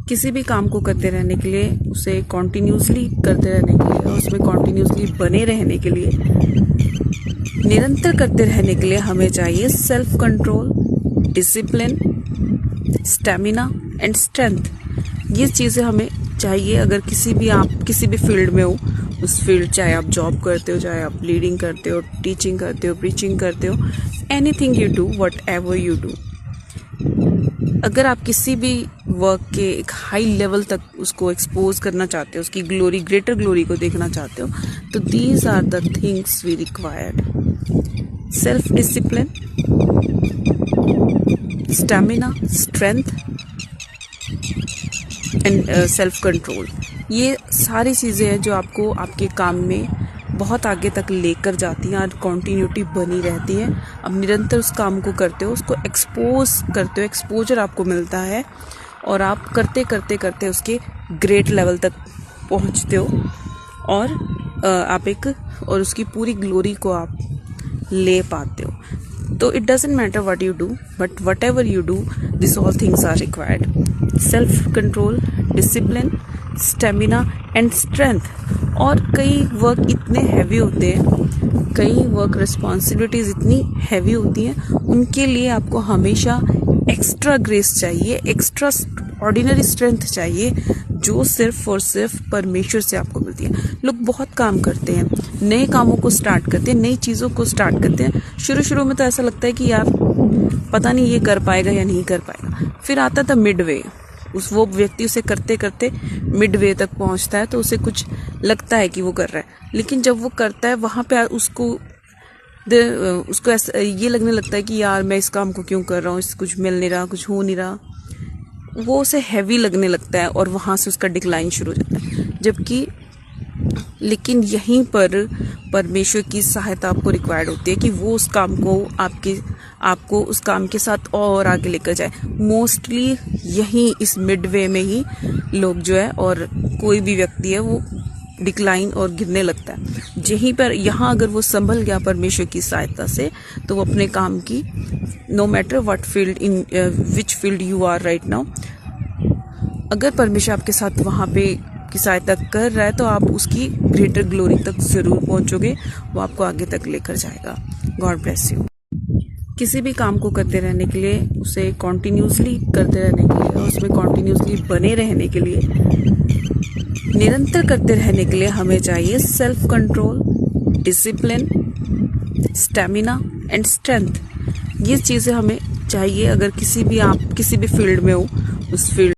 किसी भी काम को करते रहने के लिए, उसे कॉन्टिन्यूसली करते रहने के लिए और उसमें कॉन्टिन्यूसली बने रहने के लिए, निरंतर करते रहने के लिए हमें चाहिए self control, discipline, stamina and strength. ये चीज़ें हमें चाहिए अगर आप किसी भी फील्ड में हो। उस फील्ड, चाहे आप जॉब करते हो, चाहे आप लीडिंग करते हो, टीचिंग करते हो, प्रीचिंग करते हो, anything you do, what ever you do. अगर आप किसी भी वर्क के एक हाई लेवल तक उसको एक्सपोज करना चाहते हो, उसकी ग्लोरी, ग्रेटर ग्लोरी को देखना चाहते हो, तो these are the things we required: self discipline, stamina, strength and self control. ये सारी चीज़ें हैं जो आपको आपके काम में बहुत आगे तक लेकर जाती हैं और कॉन्टीन्यूटी बनी रहती है। अब निरंतर उस काम को करते हो, उसको एक्सपोज करते हो, एक्सपोजर आपको मिलता है और आप करते करते करते उसके ग्रेट लेवल तक पहुंचते हो और और उसकी पूरी ग्लोरी को आप ले पाते हो। तो it doesn't matter what you do, but whatever you do, this all things are required: self control, discipline, stamina and strength. और कई वर्क इतने हैवी होते हैं, कई वर्क रिस्पॉन्सिबिलिटीज इतनी हैवी होती हैं, उनके लिए आपको हमेशा एक्स्ट्रा ग्रेस चाहिए, एक्स्ट्रा ऑर्डिनरी स्ट्रेंथ चाहिए, जो सिर्फ और सिर्फ परमेश्वर से आपको मिलती है। लोग बहुत काम करते हैं, नए कामों को स्टार्ट करते हैं, नई चीज़ों को स्टार्ट करते हैं। शुरू में तो ऐसा लगता है कि यार पता नहीं ये कर पाएगा या नहीं कर पाएगा। फिर आता था मिड वे, वो व्यक्ति उसे करते करते मिड वे तक पहुंचता है, तो उसे कुछ लगता है कि वो कर रहा है, लेकिन जब वो करता है वहां पे उसको ऐसा ये लगने लगता है कि यार मैं इस काम को क्यों कर रहा हूँ, इससे कुछ मिल नहीं रहा, कुछ हो नहीं रहा। वो उसे हैवी लगने लगता है और वहां से उसका डिक्लाइन शुरू हो जाता है। लेकिन यहीं पर परमेश्वर की सहायता आपको रिक्वायर्ड होती है कि वो उस काम को आपको उस काम के साथ और आगे लेकर जाए। मोस्टली यहीं इस मिडवे में ही लोग जो है, और कोई भी व्यक्ति है, वो डिक्लाइन और गिरने लगता है। यहाँ अगर वो संभल गया परमेश्वर की सहायता से, तो वो अपने काम की, no matter what field, in which field you are right now, अगर परमेश्वर आपके साथ वहाँ पे की सहायता कर रहा है, तो आप उसकी ग्रेटर ग्लोरी तक जरूर पहुंचोगे। वो आपको आगे तक लेकर जाएगा। God bless you. किसी भी काम को करते रहने के लिए, उसे कॉन्टिन्यूसली करते रहने के लिए और उसमें कॉन्टिन्यूसली बने रहने के लिए, निरंतर करते रहने के लिए हमें चाहिए self control, discipline, stamina and strength. ये चीज़ें हमें चाहिए अगर आप किसी भी फील्ड में हो। उस फील्ड